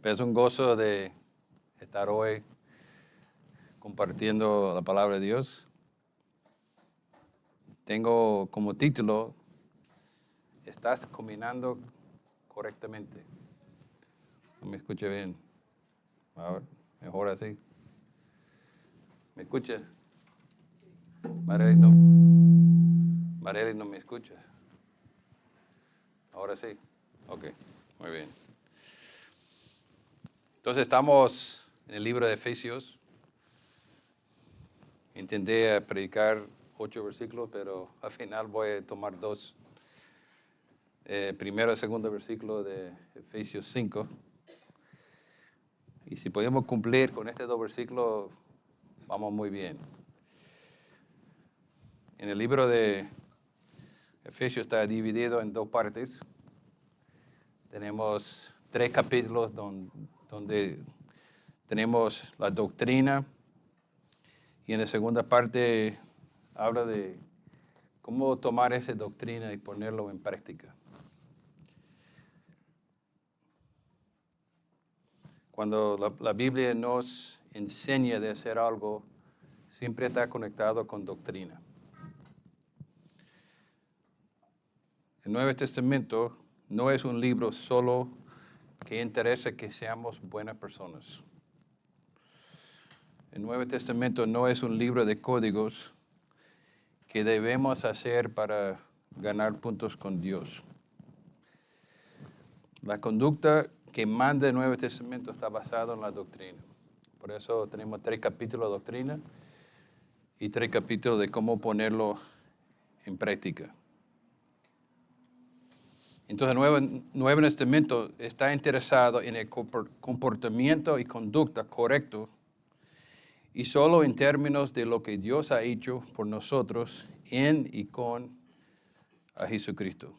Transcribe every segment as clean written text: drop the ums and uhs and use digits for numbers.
Es un gozo de estar hoy compartiendo la palabra de Dios. Tengo como título, ¿estás caminando correctamente? No me escucha bien. Ahora, mejor así. ¿Me escucha? Marely no me escucha. Ahora sí. Ok, muy bien. Entonces estamos en el libro de Efesios. Intenté predicar 8 versículos, pero al final voy a tomar 2. Primero y segundo versículo de Efesios 5. Y si podemos cumplir con estos 2 versículos, vamos muy bien. En el libro de Efesios está dividido en 2 partes. Tenemos 3 capítulos donde tenemos la doctrina. Y en la segunda parte habla de cómo tomar esa doctrina y ponerlo en práctica. Cuando la Biblia nos enseña de hacer algo, siempre está conectado con doctrina. El Nuevo Testamento no es un libro solo que interesa que seamos buenas personas. El Nuevo Testamento no es un libro de códigos que debemos hacer para ganar puntos con Dios. La conducta que manda el Nuevo Testamento está basada en la doctrina. Por eso tenemos 3 capítulos de doctrina y 3 capítulos de cómo ponerlo en práctica. Entonces el Nuevo Testamento está interesado en el comportamiento y conducta correcto y solo en términos de lo que Dios ha hecho por nosotros en y con a Jesucristo.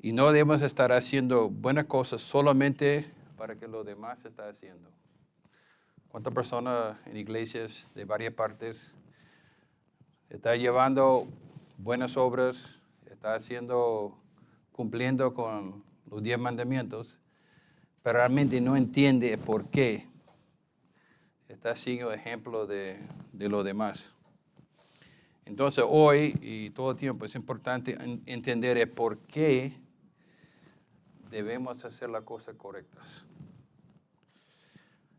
Y no debemos estar haciendo buenas cosas solamente para que los demás estén haciendo. ¿Cuántas personas en iglesias de varias partes están llevando buenas obras, está cumpliendo con los 10 mandamientos, pero realmente no entiende por qué está siendo ejemplo de los demás? Entonces hoy y todo el tiempo es importante entender el por qué debemos hacer las cosas correctas.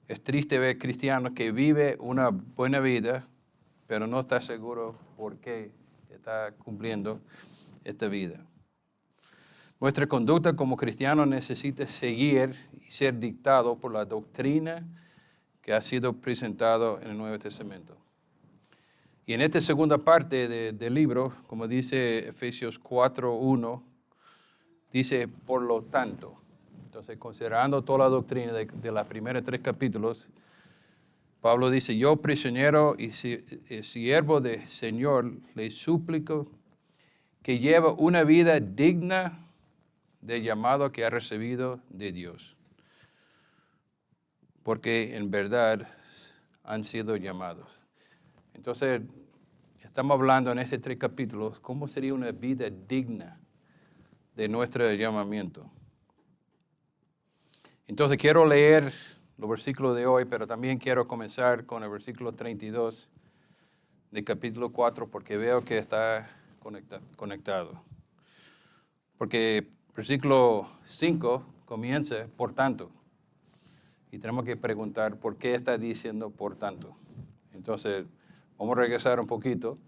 Es triste ver cristianos que viven una buena vida, pero no está seguro por qué está cumpliendo esta vida. Nuestra conducta como cristianos necesita seguir y ser dictado por la doctrina que ha sido presentado en el Nuevo Testamento. Y en esta segunda parte del libro, como dice Efesios 4:1, dice, por lo tanto. Entonces, considerando toda la doctrina de los primeros 3 capítulos, Pablo dice, yo prisionero y siervo del Señor, le suplico que lleve una vida digna del llamado que ha recibido de Dios. Porque en verdad han sido llamados. Entonces, estamos hablando en estos 3 capítulos, cómo sería una vida digna de nuestro llamamiento. Entonces, quiero leer los versículos de hoy, pero también quiero comenzar con el versículo 32 del capítulo 4, porque veo que está conectado. Porque versículo 5 comienza, por tanto. Y tenemos que preguntar, ¿por qué está diciendo por tanto? Entonces, vamos a regresar un poquito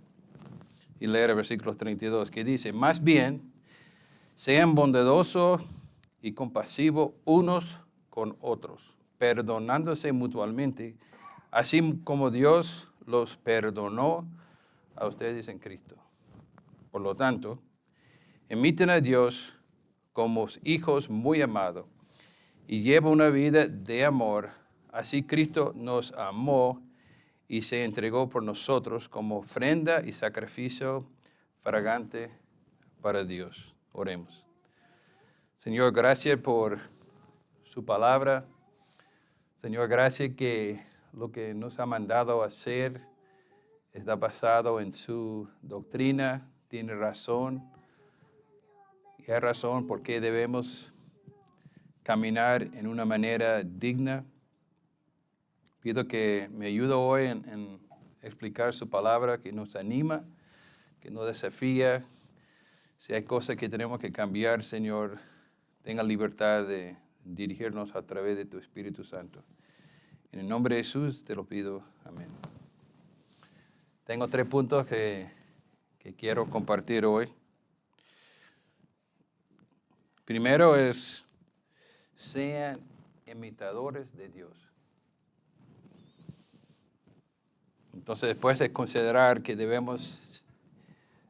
y leer el versículo 32, que dice, más bien, sean bondadosos y compasivos unos con otros, perdonándose mutuamente, así como Dios los perdonó a ustedes en Cristo. Por lo tanto, imiten a Dios como hijos muy amados y lleven una vida de amor. Así Cristo nos amó y se entregó por nosotros como ofrenda y sacrificio fragante para Dios. Oremos. Señor, gracias por su palabra. Señor, gracias que lo que nos ha mandado a hacer está basado en su doctrina. Tiene razón. Y hay razón por qué debemos caminar en una manera digna. Pido que me ayude hoy en explicar su palabra, que nos anima, que nos desafía. Si hay cosas que tenemos que cambiar, Señor, tenga libertad de dirigirnos a través de tu Espíritu Santo. En el nombre de Jesús te lo pido. Amén. Tengo 3 puntos que quiero compartir hoy. Primero es, sean imitadores de Dios. Entonces, después de considerar que debemos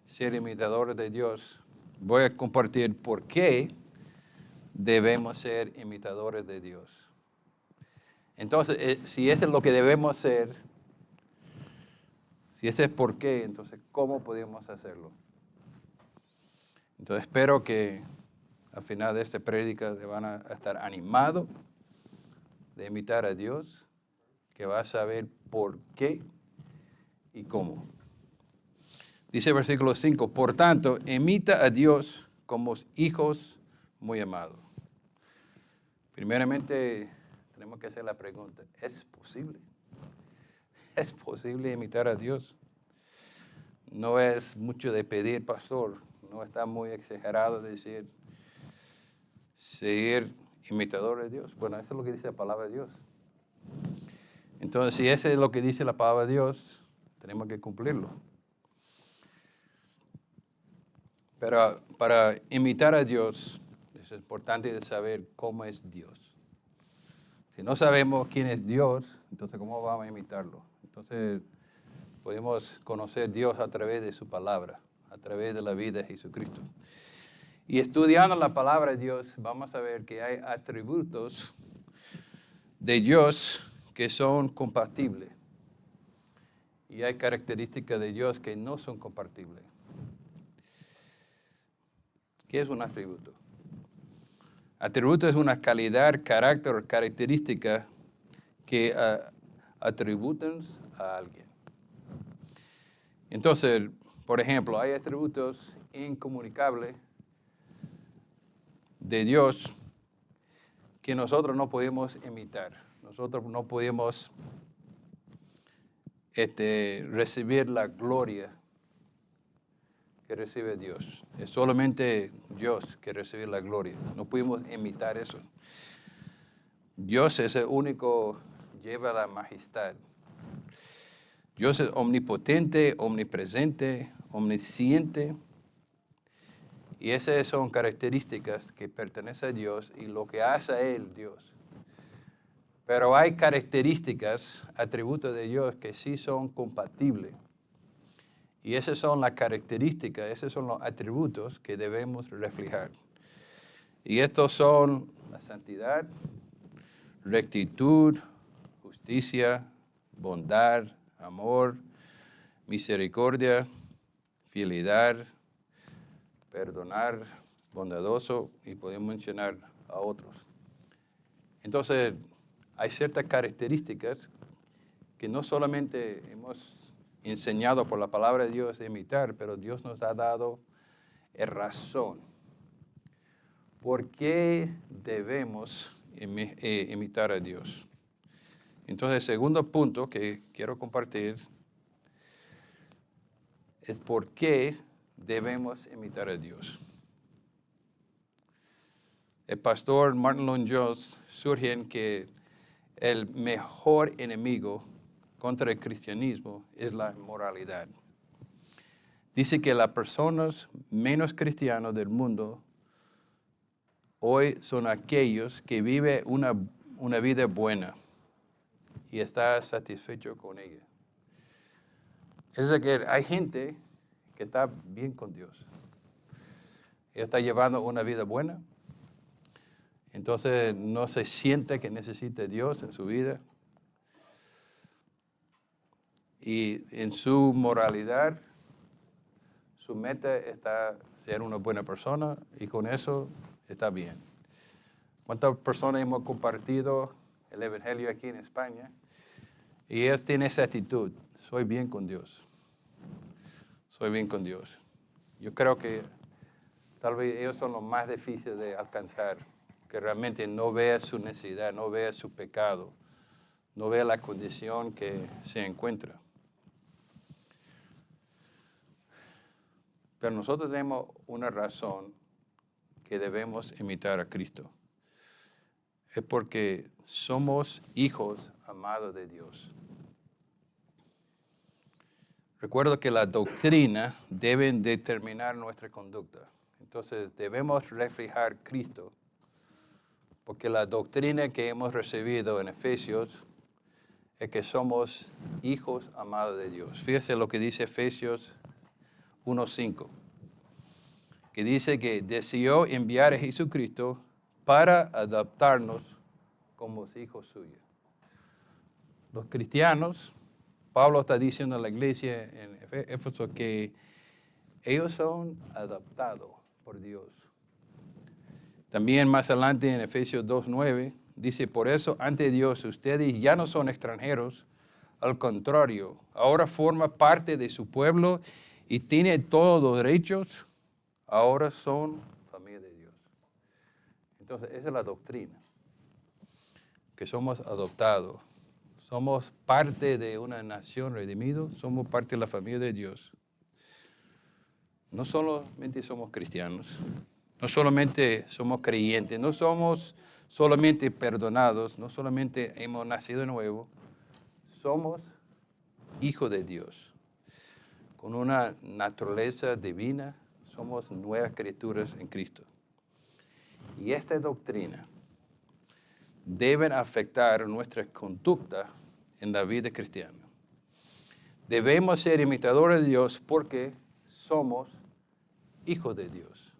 ser imitadores de Dios, voy a compartir por qué debemos ser imitadores de Dios. Entonces, si eso es lo que debemos ser, si ese es por qué, entonces, ¿cómo podemos hacerlo? Entonces, espero que al final de esta prédica te van a estar animados de imitar a Dios, que vas a saber por qué y cómo. Dice el versículo 5, por tanto, imita a Dios como hijos muy amados. Primeramente, tenemos que hacer la pregunta, ¿es posible? ¿Es posible imitar a Dios? No es mucho de pedir, pastor, no está muy exagerado decir, ser imitador de Dios. Bueno, eso es lo que dice la palabra de Dios. Entonces, si eso es lo que dice la palabra de Dios, tenemos que cumplirlo. Pero para imitar a Dios, es importante saber cómo es Dios. Si no sabemos quién es Dios, entonces ¿cómo vamos a imitarlo? Entonces podemos conocer a Dios a través de su palabra, a través de la vida de Jesucristo. Y estudiando la palabra de Dios, vamos a ver que hay atributos de Dios que son compatibles. Y hay características de Dios que no son compatibles. ¿Qué es un atributo? Atributo es una calidad, carácter o característica que atributan a alguien. Entonces, por ejemplo, hay atributos incomunicables de Dios que nosotros no podemos imitar. Nosotros no podemos recibir la gloria que recibe Dios. Es solamente Dios que recibe la gloria. No podemos imitar eso. Dios es el único que lleva la majestad. Dios es omnipotente, omnipresente, omnisciente. Y esas son características que pertenecen a Dios y lo que hace a Él Dios. Pero hay características, atributos de Dios que sí son compatibles. Y esas son las características, esos son los atributos que debemos reflejar. Y estos son la santidad, rectitud, justicia, bondad, amor, misericordia, fidelidad, perdonar, bondadoso, y podemos mencionar a otros. Entonces, hay ciertas características que no solamente hemos enseñado por la palabra de Dios de imitar, pero Dios nos ha dado razón. ¿Por qué debemos imitar a Dios? Entonces, el segundo punto que quiero compartir es por qué debemos imitar a Dios. El pastor Martin Lloyd-Jones sugiere que el mejor enemigo contra el cristianismo es la inmoralidad. Dice que las personas menos cristianas del mundo hoy son aquellos que viven una vida buena y están satisfechos con ella. Es decir, que hay gente que está bien con Dios. Ella está llevando una vida buena. Entonces no se siente que necesita a Dios en su vida. Y en su moralidad, su meta está ser una buena persona y con eso está bien. ¿Cuántas personas hemos compartido el Evangelio aquí en España? Y ellos tienen esa actitud, soy bien con Dios. Soy bien con Dios. Yo creo que tal vez ellos son los más difíciles de alcanzar que realmente no vea su necesidad, no vea su pecado, no vea la condición que se encuentra. Pero nosotros tenemos una razón que debemos imitar a Cristo. Es porque somos hijos amados de Dios. Recuerdo que la doctrina debe determinar nuestra conducta. Entonces debemos reflejar Cristo, porque la doctrina que hemos recibido en Efesios es que somos hijos amados de Dios. Fíjese lo que dice Efesios 1:5, que dice que deseó enviar a Jesucristo para adoptarnos como hijos suyos. Los cristianos, Pablo está diciendo a la iglesia en Éfeso que ellos son adoptados por Dios. También más adelante en Efesios 2:9 dice, por eso ante Dios ustedes ya no son extranjeros, al contrario, ahora forma parte de su pueblo y tiene todos los derechos, ahora son familia de Dios. Entonces esa es la doctrina, que somos adoptados. Somos parte de una nación redimida, somos parte de la familia de Dios. No solamente somos cristianos, no solamente somos creyentes, no somos solamente perdonados, no solamente hemos nacido de nuevo, somos hijos de Dios. Con una naturaleza divina, somos nuevas criaturas en Cristo. Y esta doctrina debe afectar nuestra conducta en la vida cristiana. Debemos ser imitadores de Dios porque somos hijos de Dios.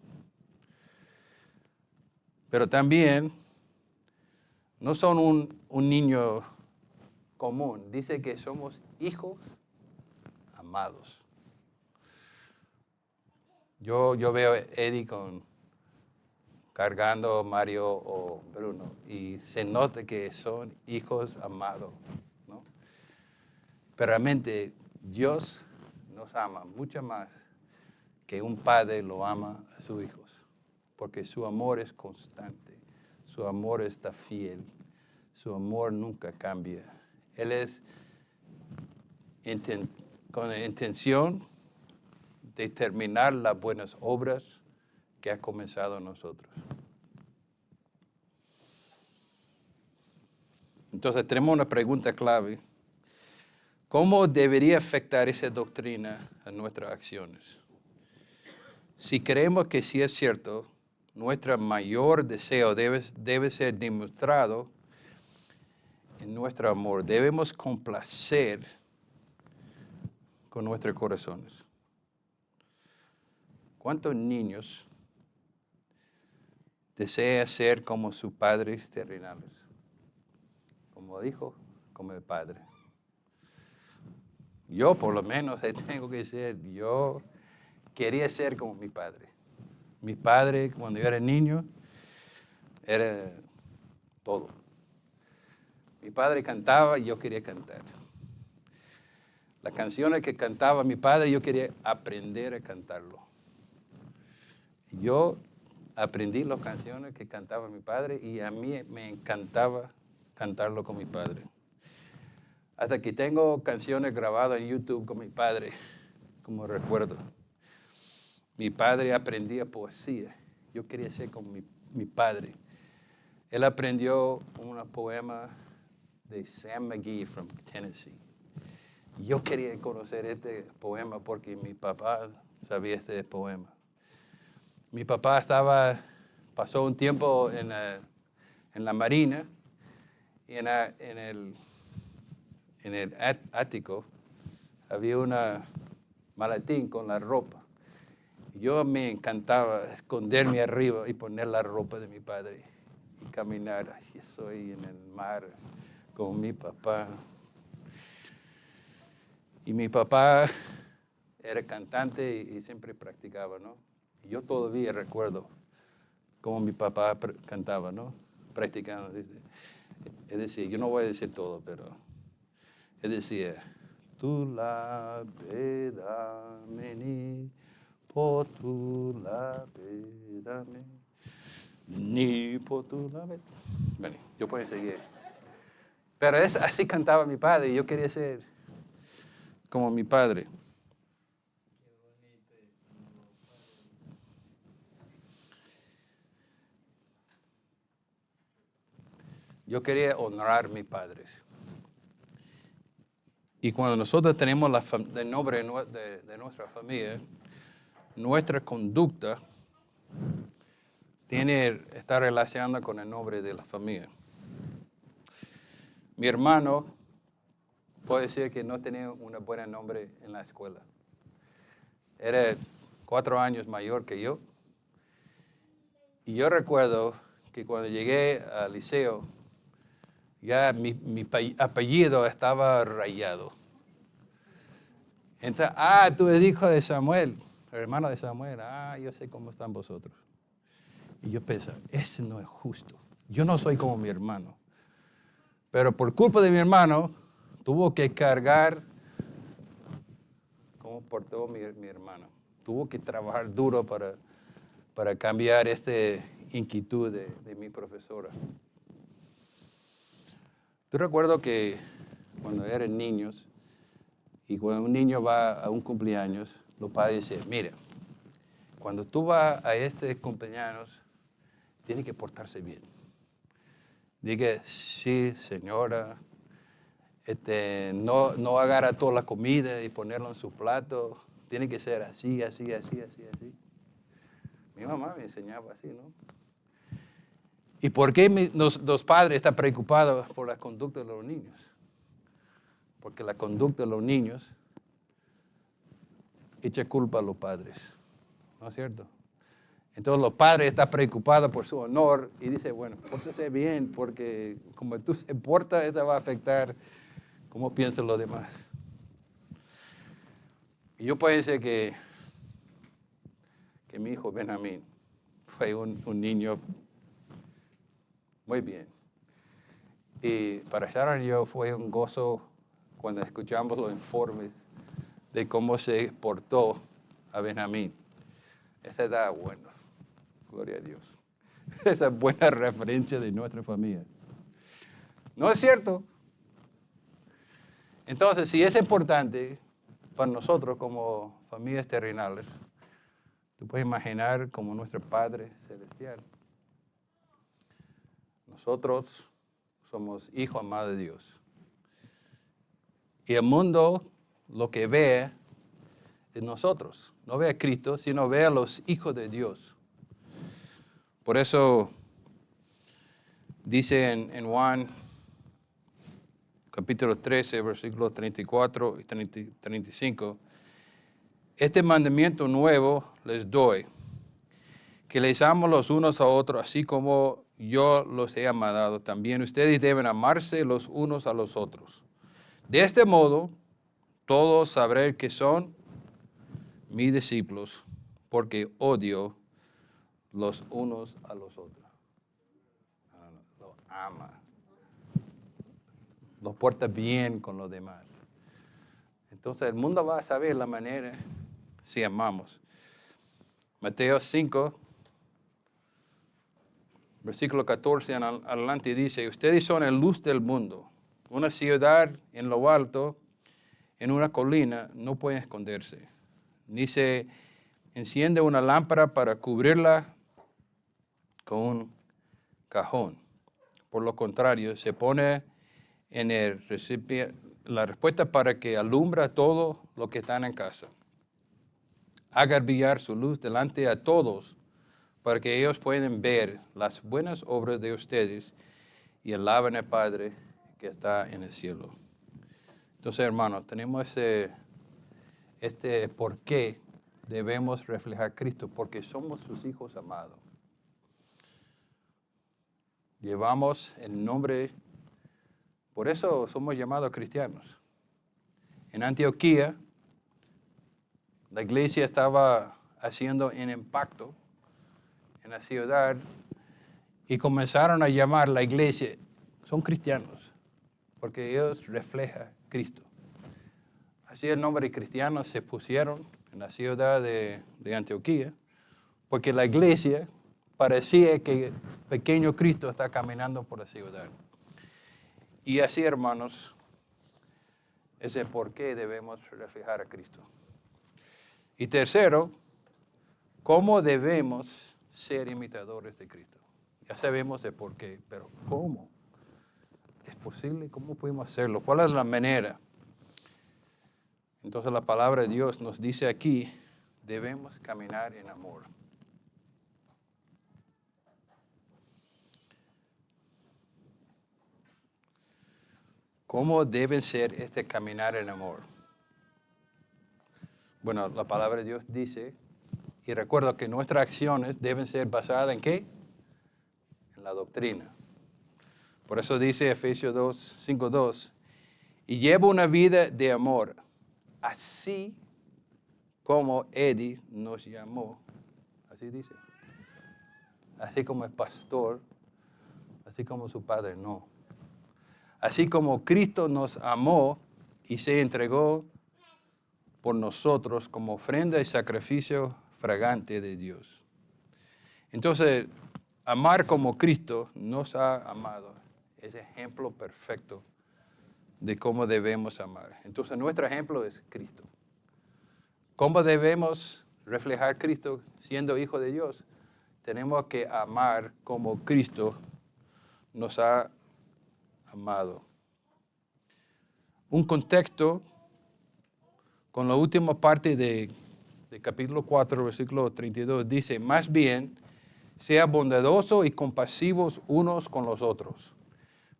Pero también no son un niño común. Dice que somos hijos amados. Yo veo a Eddie cargando a Mario o Bruno y se nota que son hijos amados, ¿no? Pero realmente Dios nos ama mucho más que un padre lo ama a sus hijos, porque su amor es constante, su amor está fiel, su amor nunca cambia. Él es con la intención de terminar las buenas obras que ha comenzado en nosotros. Entonces tenemos una pregunta clave. ¿Cómo debería afectar esa doctrina a nuestras acciones? Si creemos que sí es cierto, nuestro mayor deseo debe ser demostrado en nuestro amor. Debemos complacer con nuestros corazones. ¿Cuántos niños desean ser como sus padres terrenales? Como dijo, como el padre. Yo por lo menos tengo que ser, yo quería ser como mi padre. Mi padre, cuando yo era niño, era todo. Mi padre cantaba y yo quería cantar. Las canciones que cantaba mi padre, yo quería aprender a cantarlo. Yo aprendí las canciones que cantaba mi padre y a mí me encantaba cantarlo con mi padre. Hasta que tengo canciones grabadas en YouTube con mi padre, como recuerdo. Mi padre aprendía poesía. Yo quería ser como mi padre. Él aprendió un poema de Sam McGee from Tennessee. Yo quería conocer este poema porque mi papá sabía este poema. Mi papá pasó un tiempo en la marina y en el ático había una maletín con la ropa. Yo me encantaba esconderme arriba y poner la ropa de mi padre y caminar. Así estoy en el mar con mi papá. Y mi papá era cantante y siempre practicaba, ¿no? Y yo todavía recuerdo cómo mi papá cantaba, ¿no? Practicando. Él decía, yo no voy a decir todo, pero él decía, tu la bedameni, po tu la bedameni, Ni por tu lado. Bueno, yo puedo seguir. Pero así cantaba mi padre y yo quería ser como mi padre. Yo quería honrar a mis padres. Y cuando nosotros tenemos el nombre de nuestra familia, nuestra conducta está relacionada con el nombre de la familia. Mi hermano puede decir que no tenía un buen nombre en la escuela. Era 4 años mayor que yo. Y yo recuerdo que cuando llegué al liceo, ya mi apellido estaba rayado. Entonces, tú eres hijo de Samuel, hermano de Samuel. Yo sé cómo están vosotros. Y yo pensaba, ese no es justo. Yo no soy como mi hermano. Pero por culpa de mi hermano, tuvo que cargar como portó mi hermano. Tuvo que trabajar duro para cambiar esta inquietud de mi profesora. Yo recuerdo que cuando eran niños, y cuando un niño va a un cumpleaños, los padres dicen, mire, cuando tú vas a este cumpleaños, tienes que portarse bien. Diga, sí, señora, no agarra toda la comida y ponerlo en su plato. Tiene que ser así, así, así, así, así. Mi mamá me enseñaba así, ¿no? ¿Y por qué los padres están preocupados por la conducta de los niños? Porque la conducta de los niños echa culpa a los padres, ¿no es cierto? Entonces los padres están preocupados por su honor y dicen, bueno, pórtese bien porque como tú se portas, eso va a afectar cómo piensan los demás. Y yo pensé que mi hijo Benjamín fue un niño muy bien. Y para Sharon y yo fue un gozo cuando escuchamos los informes de cómo se portó a Benjamín. Esa edad, bueno, gloria a Dios. Esa es buena referencia de nuestra familia. ¿No es cierto? Entonces, si es importante para nosotros como familias terrenales, tú puedes imaginar como nuestro Padre Celestial. Nosotros somos hijos amados de Dios. Y el mundo lo que ve es nosotros. No ve a Cristo, sino ve a los hijos de Dios. Por eso dice en Juan capítulo 13, versículos 34 y 35, este mandamiento nuevo les doy, que les amo los unos a otros, así como yo los he amado. También ustedes deben amarse los unos a los otros. De este modo, todos sabrán que son mis discípulos, porque odio los unos a los otros. Los ama. Los porta bien con los demás. Entonces el mundo va a saber la manera si amamos. Mateo 5, versículo 14 en adelante dice, ustedes son la luz del mundo. Una ciudad en lo alto, en una colina, no puede esconderse. Ni se enciende una lámpara para cubrirla con un cajón. Por lo contrario, se pone en el recipiente la respuesta para que alumbra todo lo que están en casa. Haga brillar su luz delante a todos para que ellos puedan ver las buenas obras de ustedes y alaben al Padre que está en el cielo. Entonces, hermanos, tenemos este por qué debemos reflejar a Cristo, porque somos sus hijos amados. Llevamos el nombre, por eso somos llamados cristianos. En Antioquía, la iglesia estaba haciendo un impacto en la ciudad y comenzaron a llamar la iglesia, son cristianos, porque ellos reflejan a Cristo. Así el nombre de cristianos se pusieron en la ciudad de Antioquía, porque la iglesia parecía que el pequeño Cristo está caminando por la ciudad. Y así, hermanos, es el por qué debemos reflejar a Cristo. Y tercero, ¿cómo debemos ser imitadores de Cristo? Ya sabemos el por qué, pero ¿cómo? ¿Es posible? ¿Cómo podemos hacerlo? ¿Cuál es la manera? Entonces la palabra de Dios nos dice aquí, debemos caminar en amor. ¿Cómo debe ser este caminar en amor? Bueno, la palabra de Dios dice, y recuerda que nuestras acciones deben ser basadas ¿en qué? En la doctrina. Por eso dice Efesios 5:2, y lleva una vida de amor, así como Eddie nos llamó. Así dice. Así como el pastor, así como su padre, no. Así como Cristo nos amó y se entregó por nosotros como ofrenda y sacrificio fragante de Dios. Entonces, amar como Cristo nos ha amado es ejemplo perfecto de cómo debemos amar. Entonces, nuestro ejemplo es Cristo. ¿Cómo debemos reflejar a Cristo siendo hijo de Dios? Tenemos que amar como Cristo nos ha amado. Un contexto con la última parte de capítulo 4, versículo 32, dice, más bien, sea bondadoso y compasivos unos con los otros,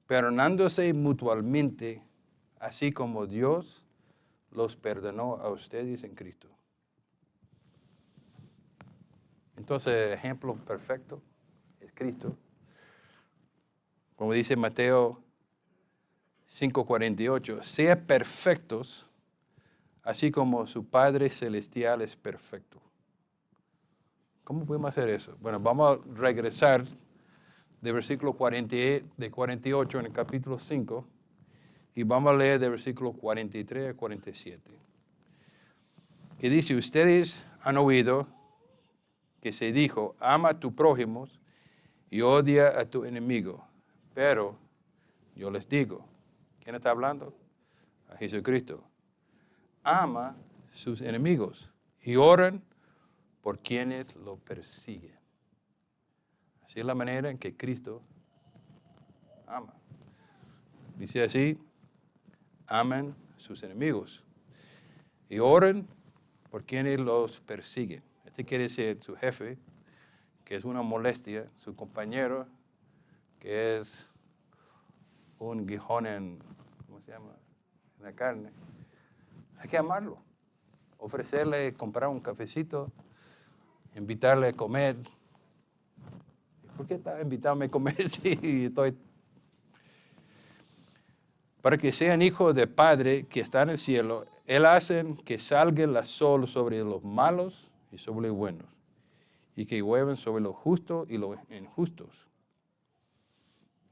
perdonándose mutuamente, así como Dios los perdonó a ustedes en Cristo. Entonces, el ejemplo perfecto es Cristo. Como dice Mateo 5:48, sean perfectos, así como su Padre Celestial es perfecto. ¿Cómo podemos hacer eso? Bueno, vamos a regresar de versículo 48 en el capítulo 5 y vamos a leer de versículo 43 a 47. Que dice, ustedes han oído que se dijo, ama a tu prójimo y odia a tu enemigo. Pero yo les digo, ¿quién está hablando? A Jesucristo. Ama a sus enemigos y oren por quienes lo persiguen. Así es la manera en que Cristo ama. Dice así, amen sus enemigos y oren por quienes los persiguen. Este quiere decir su jefe, que es una molestia, su compañero, que es un guijón en, ¿cómo se llama? En la carne. Hay que amarlo, ofrecerle, comprar un cafecito, invitarle a comer. ¿Por qué está invitándome a comer si estoy? Para que sean hijos de Padre que está en el cielo, Él hace que salga el sol sobre los malos y sobre los buenos, y que llueven sobre los justos y los injustos.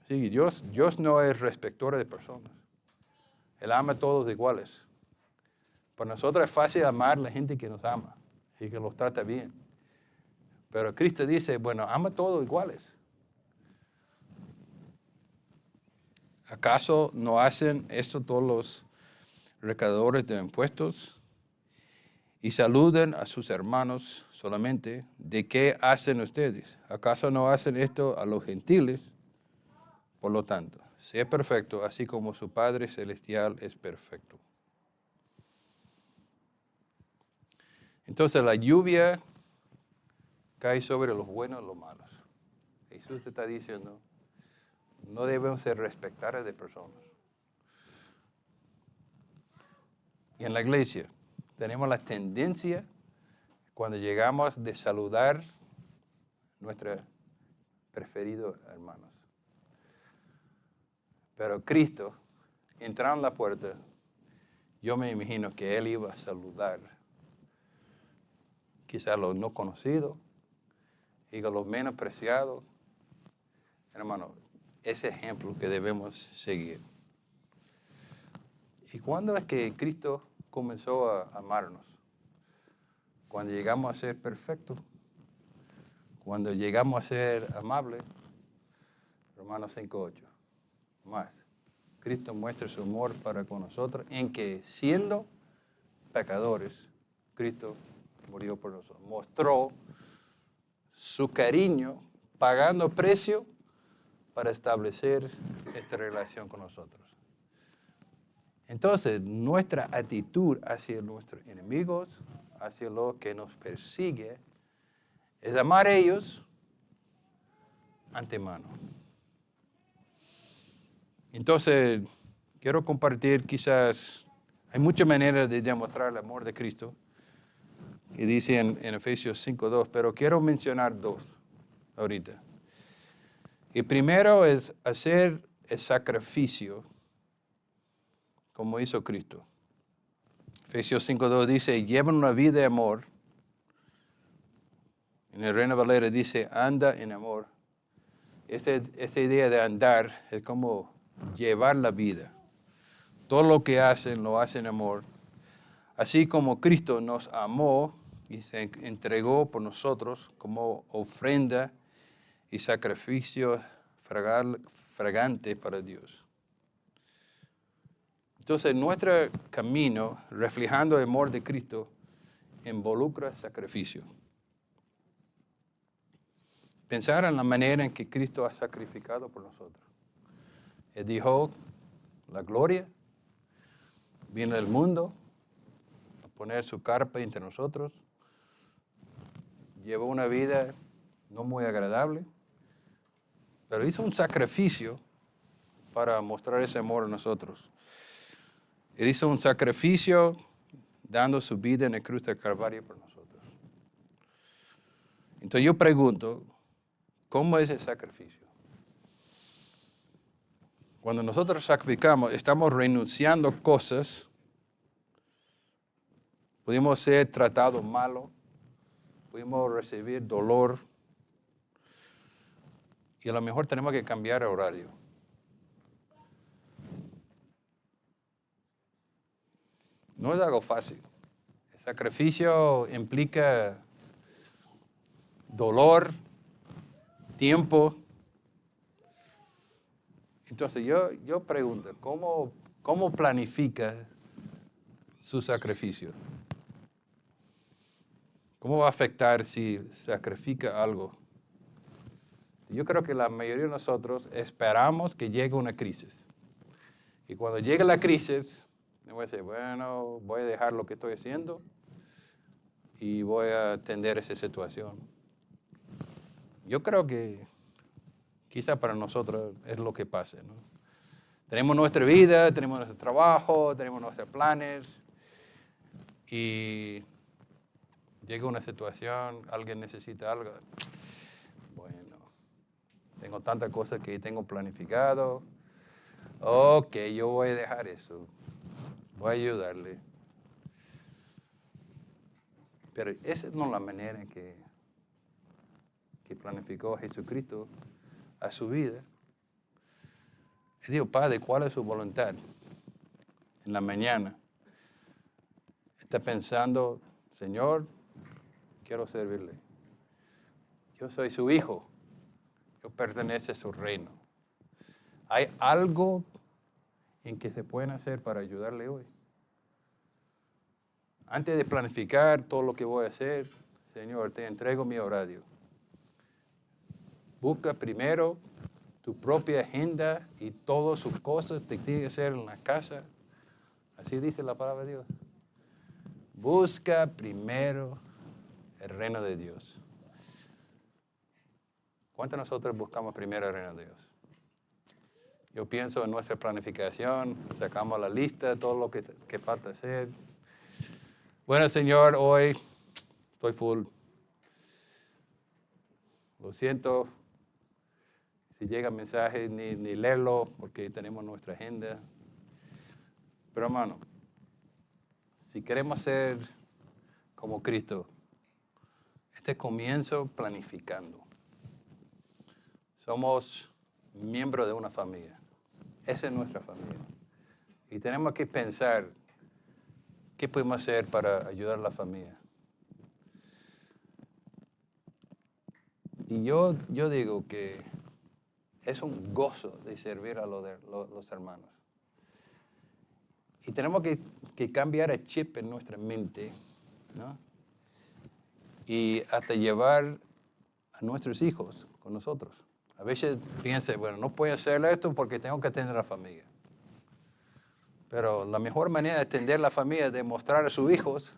Sí, Dios no es respector de personas. Él ama a todos iguales. Para nosotros es fácil amar a la gente que nos ama y que los trata bien. Pero Cristo dice, bueno, ama a todos iguales. ¿Acaso no hacen esto todos los recaudadores de impuestos? Y saluden a sus hermanos solamente. ¿De qué hacen ustedes? ¿Acaso no hacen esto a los gentiles? Por lo tanto, sea perfecto, así como su Padre Celestial es perfecto. Entonces la lluvia cae sobre los buenos y los malos. Jesús te está diciendo, no debemos ser respetables de personas. Y en la iglesia tenemos la tendencia, cuando llegamos, de saludar a nuestros preferidos hermanos. Pero Cristo, entrando en la puerta, yo me imagino que Él iba a saludar quizás a los no conocidos y a los menos preciados. Hermano, ese ejemplo que debemos seguir. ¿Y cuándo es que Cristo comenzó a amarnos? Cuando llegamos a ser perfectos. cuando llegamos a ser amables, Romanos 5:8, más. Cristo muestra su amor para con nosotros en que siendo pecadores, Cristo murió por nosotros. Mostró su cariño pagando precio para establecer esta relación con nosotros. Entonces, nuestra actitud hacia nuestros enemigos, hacia los que nos persigue, es amar a ellos antemano. Entonces, quiero compartir quizás, hay muchas maneras de demostrar el amor de Cristo, que dice en Efesios 5:2, pero quiero mencionar dos ahorita. El primero es hacer el sacrificio como hizo Cristo. Efesios 5:2 dice, llevan una vida de amor. En el Reina Valera dice, anda en amor. Esta idea de andar es como llevar la vida. Todo lo que hacen, lo hacen en amor. Así como Cristo nos amó y se entregó por nosotros como ofrenda y sacrificio fragante para Dios. Entonces, nuestro camino, reflejando el amor de Cristo, involucra sacrificio. Pensar en la manera en que Cristo ha sacrificado por nosotros. Él dijo, la gloria, vino al mundo a poner su carpa entre nosotros, llevó una vida no muy agradable, pero hizo un sacrificio para mostrar ese amor a nosotros. Él hizo un sacrificio dando su vida en la cruz del Calvario por nosotros. Entonces yo pregunto, ¿cómo es el sacrificio? Cuando nosotros sacrificamos, estamos renunciando a cosas. Pudimos ser tratados malo, pudimos recibir dolor. Y a lo mejor tenemos que cambiar el horario. No es algo fácil. El sacrificio implica dolor, tiempo. Entonces yo pregunto, ¿cómo planifica su sacrificio? ¿Cómo va a afectar si sacrifica algo? Yo creo que la mayoría de nosotros esperamos que llegue una crisis. Y cuando llegue la crisis, me voy a decir, bueno, voy a dejar lo que estoy haciendo y voy a atender esa situación. Yo creo que quizá para nosotros es lo que pasa, ¿no? Tenemos nuestra vida, tenemos nuestro trabajo, tenemos nuestros planes y llega una situación, alguien necesita algo. Bueno, tengo tantas cosas que tengo planificado. Ok, yo voy a dejar eso. Voy a ayudarle. Pero esa no es la manera en que planificó Jesucristo a su vida. Él dijo, Padre, ¿cuál es su voluntad? En la mañana está pensando, Señor, quiero servirle. Yo soy su hijo. Yo pertenezco a su reino. ¿Hay algo en que se pueden hacer para ayudarle hoy? Antes de planificar todo lo que voy a hacer, Señor, te entrego mi horario. Busca primero tu propia agenda y todas sus cosas que tienen que hacer en la casa. Así dice la palabra de Dios. Busca primero el reino de Dios. ¿Cuántos de nosotros buscamos primero el reino de Dios? Yo pienso en nuestra planificación, sacamos la lista de todo lo que falta hacer. Bueno, Señor, hoy estoy full. Lo siento. Si llega mensaje, ni leerlo porque tenemos nuestra agenda. Pero hermano, si queremos ser como Cristo, este comienzo planificando. Somos miembros de una familia. Esa es nuestra familia. Y tenemos que pensar qué podemos hacer para ayudar a la familia. Y yo digo que es un gozo de servir a los hermanos. Y tenemos que cambiar el chip en nuestra mente, ¿no? Y hasta llevar a nuestros hijos con nosotros. A veces piensa, bueno, no puedo hacer esto porque tengo que atender a la familia. Pero la mejor manera de atender a la familia es demostrar a sus hijos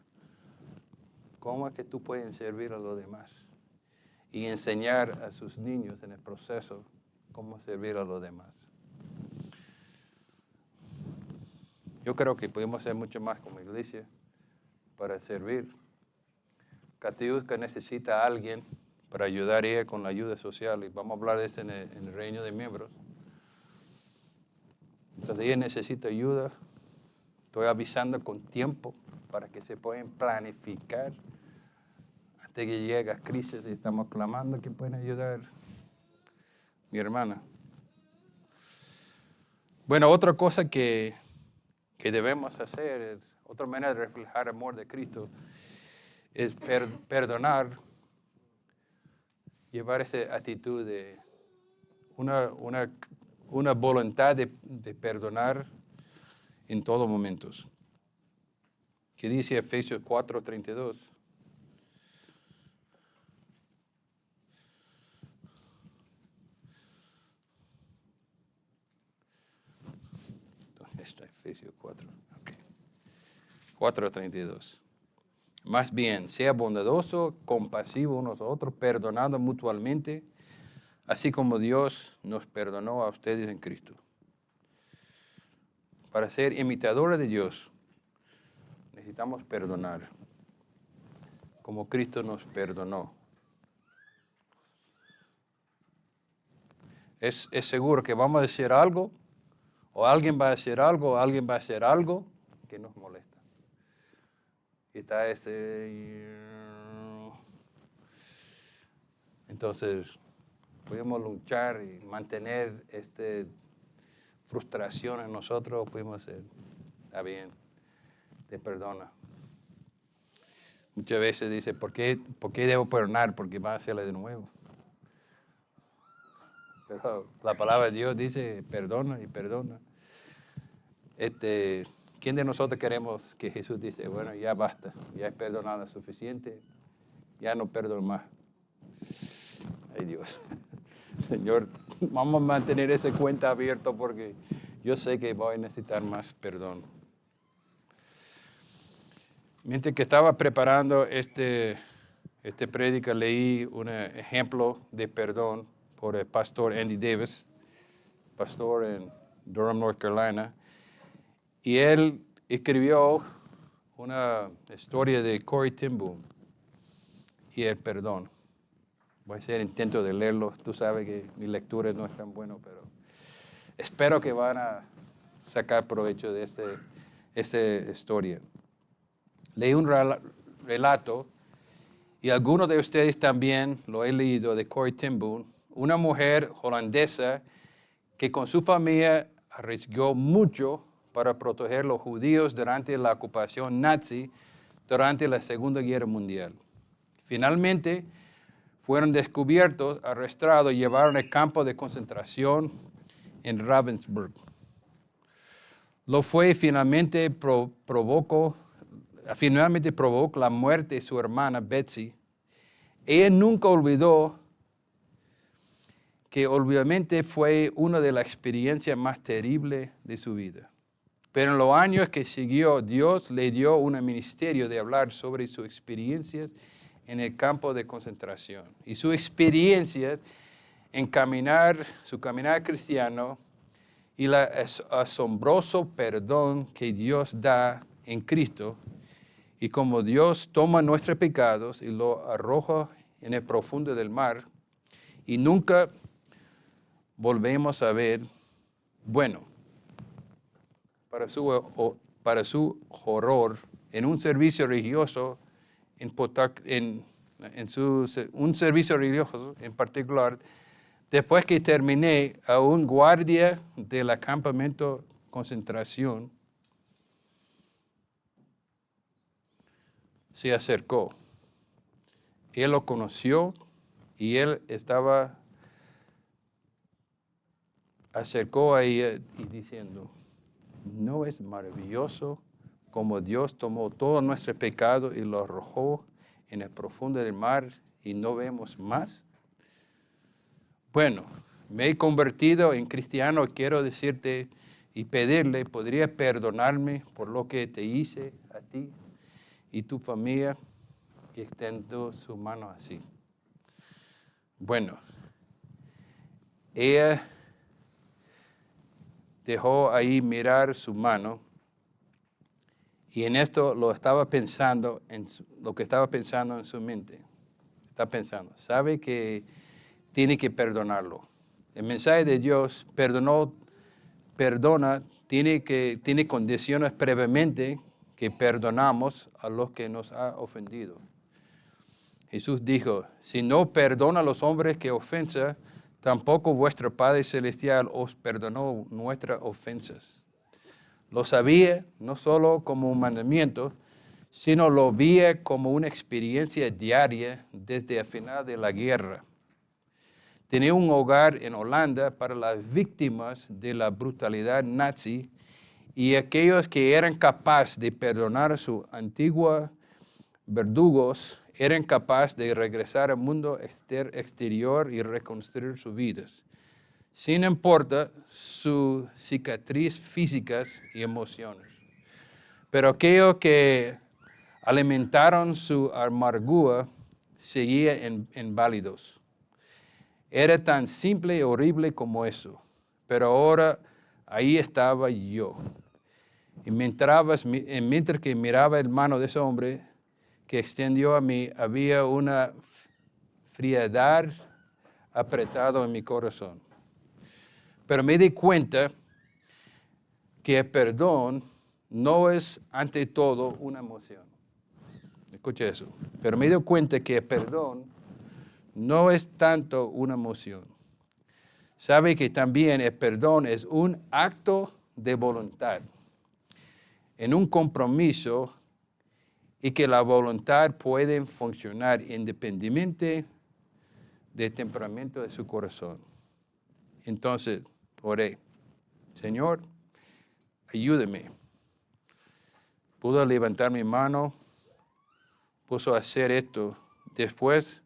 cómo es que tú puedes servir a los demás. Y enseñar a sus niños en el proceso cómo servir a los demás. Yo creo que podemos hacer mucho más como iglesia para servir. Catiusca necesita a alguien para ayudar a ella con la ayuda social. Y vamos a hablar de esto en el reino de miembros. Entonces ella necesita ayuda. Estoy avisando con tiempo para que se puedan planificar hasta que llega crisis y estamos clamando que pueden ayudar mi hermana. Bueno, otra cosa que debemos hacer es, otra manera de reflejar el amor de Cristo es perdonar, llevar esa actitud de una voluntad de perdonar en todos momentos. Que dice Efesios 4:32. ¿Dónde está Efesios 4? Okay. 4:32. Más bien, sea bondadoso, compasivo unos a otros, perdonando mutuamente, así como Dios nos perdonó a ustedes en Cristo. Para ser imitadores de Dios, necesitamos perdonar, como Cristo nos perdonó. Es seguro que vamos a decir algo, o alguien va a decir algo, o alguien va a hacer algo que nos molesta. Y está entonces, podemos luchar y mantener esta frustración en nosotros, podemos decir, está bien, te perdona. Muchas veces dice, ¿por qué debo perdonar? Porque va a hacerle de nuevo. Pero la palabra de Dios dice, perdona y perdona. ¿Quién de nosotros queremos que Jesús dice, bueno, ya basta, ya he perdonado suficiente, ya no perdono más? Ay Dios, Señor, vamos a mantener esa cuenta abierta porque yo sé que voy a necesitar más perdón. Mientras que estaba preparando este prédica, leí un ejemplo de perdón por el pastor Andy Davis, pastor en Durham, North Carolina. Y él escribió una historia de Corrie ten Boom y el perdón. Voy a hacer intento de leerlo. Tú sabes que mi lectura no es tan buena, pero espero que van a sacar provecho de esta historia. Leí un relato, y algunos de ustedes también lo he leído, de Corrie ten Boom, una mujer holandesa que con su familia arriesgó mucho para proteger a los judíos durante la ocupación nazi durante la Segunda Guerra Mundial. Finalmente, fueron descubiertos, arrestados y llevaron al campo de concentración en Ravensbrück. Lo fue finalmente provocó la muerte de su hermana Betsy. Ella nunca olvidó que obviamente fue una de las experiencias más terribles de su vida. Pero en los años que siguió, Dios le dio un ministerio de hablar sobre sus experiencias en el campo de concentración y su experiencia en su caminar cristiano y el asombroso perdón que Dios da en Cristo y como Dios toma nuestros pecados y los arroja en el profundo del mar y nunca volvemos a ver bueno. Para su horror, en un servicio religioso, un servicio religioso en particular, después que terminé, a un guardia del campamento concentración se acercó. Él lo conoció Y él acercó a ella y diciendo, ¿no es maravilloso como Dios tomó todo nuestro pecado y lo arrojó en el profundo del mar y no vemos más? Bueno, me he convertido en cristiano, quiero decirte y pedirle, ¿podrías perdonarme por lo que te hice a ti y tu familia? Y extendió su mano así. Bueno, ella dejó ahí mirar su mano y en esto lo que estaba pensando en su mente. Está pensando, sabe que tiene que perdonarlo. El mensaje de Dios, perdona, tiene condiciones previamente que perdonamos a los que nos ha ofendido. Jesús dijo, si no perdona a los hombres que ofensa, tampoco vuestro Padre Celestial os perdonó nuestras ofensas. Lo sabía no solo como un mandamiento, sino lo veía como una experiencia diaria desde el final de la guerra. Tenía un hogar en Holanda para las víctimas de la brutalidad nazi y aquellos que eran capaces de perdonar a sus antiguos verdugos eran capaces de regresar al mundo exterior y reconstruir sus vidas, sin importar sus cicatrices físicas y emociones. Pero aquellos que alimentaron su amargura seguían inválidos. Era tan simple y horrible como eso. Pero ahora ahí estaba yo. Y mientras que miraba el mano de ese hombre que extendió a mí, había una frialdad apretada en mi corazón. Pero me di cuenta que el perdón no es ante todo una emoción. Escucha eso. Pero me di cuenta que el perdón no es tanto una emoción. Sabe que también el perdón es un acto de voluntad, en un compromiso y que la voluntad puede funcionar independientemente del temperamento de su corazón. Entonces, oré, Señor, ayúdame. Pude levantar mi mano, puso a hacer esto. Después,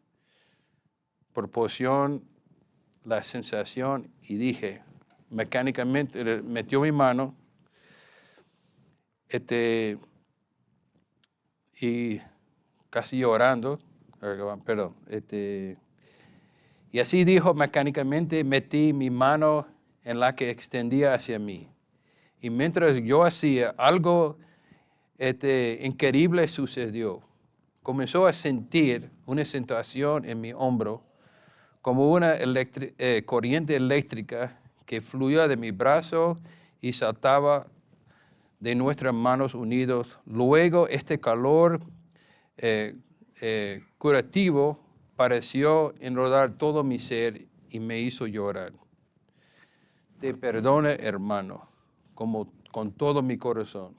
proporcionó la sensación y dije, mecánicamente, metió mi mano, y casi llorando, perdón, y así dijo mecánicamente, metí mi mano en la que extendía hacia mí. Y mientras yo hacía, algo increíble sucedió. Comenzó a sentir una sensación en mi hombro, como una corriente eléctrica que fluía de mi brazo y saltaba de nuestras manos unidas. Luego este calor curativo pareció enrodar todo mi ser y me hizo llorar. Te perdono, hermano, con todo mi corazón.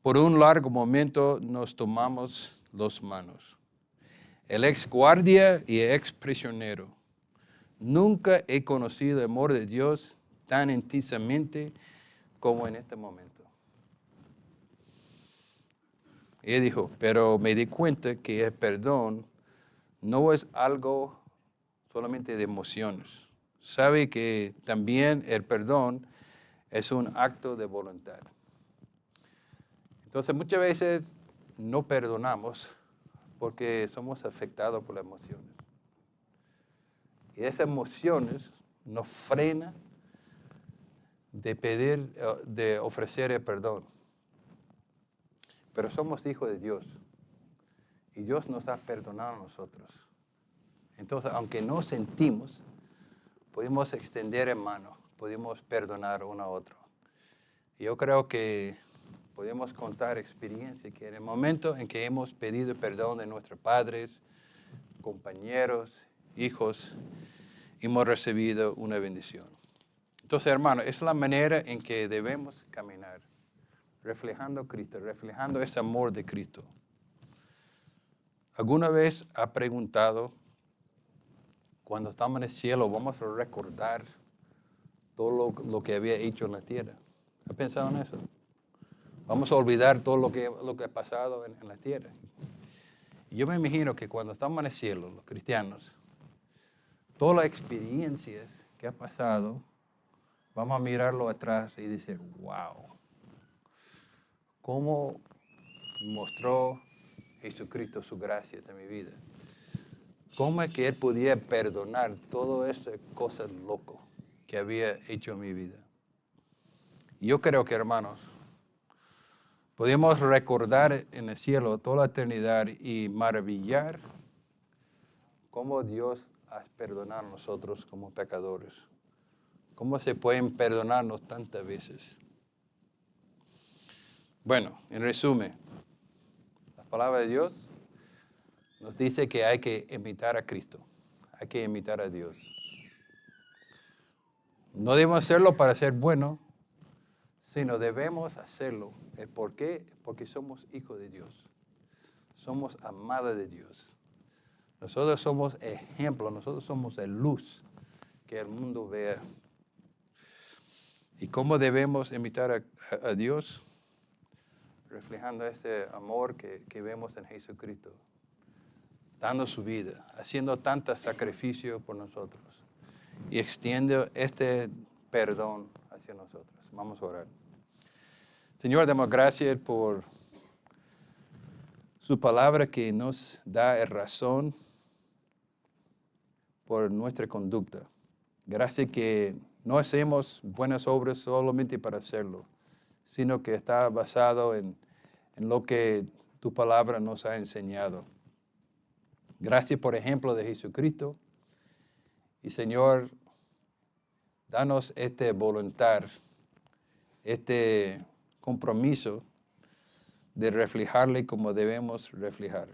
Por un largo momento nos tomamos las manos. El ex guardia y el ex prisionero. Nunca he conocido el amor de Dios tan intensamente como en este momento. Y él dijo, pero me di cuenta que el perdón no es algo solamente de emociones. Sabe que también el perdón es un acto de voluntad. Entonces muchas veces no perdonamos porque somos afectados por las emociones. Y esas emociones nos frenan de ofrecer el perdón. Pero somos hijos de Dios y Dios nos ha perdonado a nosotros. Entonces, aunque no sentimos, podemos extender en mano, podemos perdonar uno a otro. Y yo creo que podemos contar experiencias que en el momento en que hemos pedido perdón de nuestros padres, compañeros, hijos, hemos recibido una bendición. Entonces, hermano, es la manera en que debemos caminar, reflejando a Cristo, reflejando ese amor de Cristo. ¿Alguna vez ha preguntado cuando estamos en el cielo vamos a recordar todo lo que había hecho en la tierra. ¿Has pensado en eso? Vamos a olvidar todo lo que ha pasado en la tierra. Y yo me imagino que cuando estamos en el cielo, los cristianos, todas las experiencias que ha pasado, vamos a mirarlo atrás y decir, wow, ¿cómo mostró Jesucristo su gracia en mi vida? ¿Cómo es que Él podía perdonar todas esas cosas locas que había hecho en mi vida? Y yo creo que, hermanos, podemos recordar en el cielo toda la eternidad y maravillar cómo Dios ha perdonado a nosotros como pecadores. ¿Cómo se pueden perdonarnos tantas veces? Bueno, en resumen, la palabra de Dios nos dice que hay que imitar a Cristo, hay que imitar a Dios. No debemos hacerlo para ser buenos, sino debemos hacerlo. ¿Por qué? Porque somos hijos de Dios, somos amados de Dios. Nosotros somos ejemplo, nosotros somos la luz que el mundo vea. ¿Y cómo debemos imitar a Dios? Reflejando este amor que vemos en Jesucristo, dando su vida, haciendo tanto sacrificio por nosotros y extiende este perdón hacia nosotros. Vamos a orar. Señor, damos gracias por su palabra que nos da razón por nuestra conducta. Gracias que no hacemos buenas obras solamente para hacerlo, sino que está basado en lo que tu palabra nos ha enseñado. Gracias por ejemplo de Jesucristo. Y Señor, danos esta voluntad, este compromiso de reflejarle como debemos reflejar.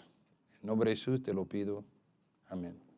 En nombre de Jesús te lo pido. Amén.